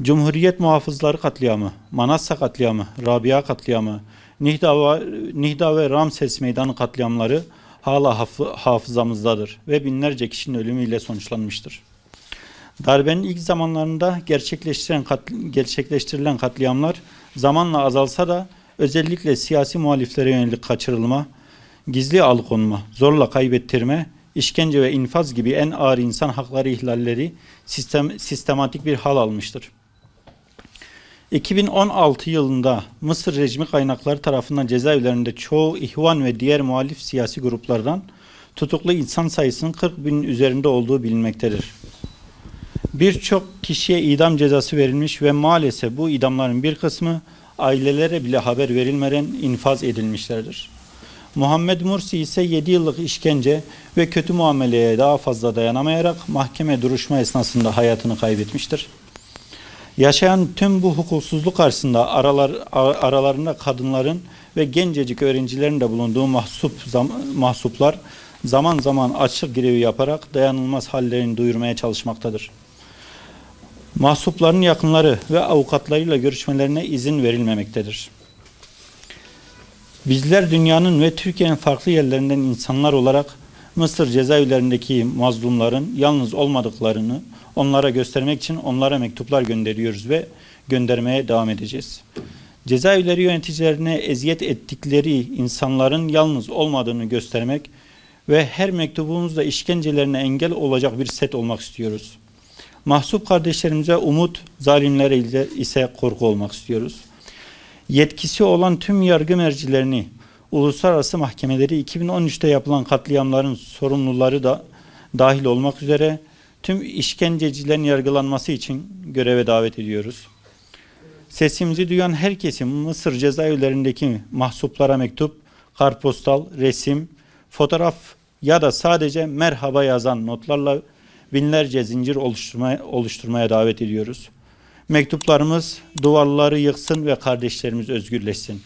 Cumhuriyet muhafızları katliamı, Manastır katliamı, Rabia katliamı, Nihda ve Ramses Meydanı katliamları hala hafızamızdadır ve binlerce kişinin ölümüyle sonuçlanmıştır. Darbenin ilk zamanlarında gerçekleştirilen katliamlar zamanla azalsa da özellikle siyasi muhaliflere yönelik kaçırılma, gizli alıkonma, zorla kaybettirme, işkence ve infaz gibi en ağır insan hakları ihlalleri sistematik bir hal almıştır. 2016 yılında Mısır rejimi kaynakları tarafından cezaevlerinde çoğu İhvan ve diğer muhalif siyasi gruplardan tutuklu insan sayısının 40 binin üzerinde olduğu bilinmektedir. Birçok kişiye idam cezası verilmiş ve maalesef bu idamların bir kısmı ailelere bile haber verilmeden infaz edilmişlerdir. Muhammed Mursi ise 7 yıllık işkence ve kötü muameleye daha fazla dayanamayarak mahkeme duruşma esnasında hayatını kaybetmiştir. Yaşayan tüm bu hukuksuzluk karşısında aralarında kadınların ve gencecik öğrencilerin de bulunduğu mahsuplar zaman zaman açlık grevi yaparak dayanılmaz hallerini duyurmaya çalışmaktadır. Mahsupların yakınları ve avukatlarıyla görüşmelerine izin verilmemektedir. Bizler dünyanın ve Türkiye'nin farklı yerlerinden insanlar olarak Mısır cezaevlerindeki mazlumların yalnız olmadıklarını onlara göstermek için onlara mektuplar gönderiyoruz ve göndermeye devam edeceğiz. Cezaevleri yöneticilerine eziyet ettikleri insanların yalnız olmadığını göstermek ve her mektubumuzda işkencelerine engel olacak bir set olmak istiyoruz. Mahsup kardeşlerimize umut, zalimlere ise korku olmak istiyoruz. Yetkisi olan tüm yargı mercilerini, uluslararası mahkemeleri 2013'te yapılan katliamların sorumluları da dahil olmak üzere tüm işkencecilerin yargılanması için göreve davet ediyoruz. Sesimizi duyan herkesin Mısır cezaevlerindeki mahsuplara mektup, kartpostal, resim, fotoğraf ya da sadece merhaba yazan notlarla binlerce zincir oluşturmaya davet ediyoruz. Mektuplarımız duvarları yıksın ve kardeşlerimiz özgürleşsin.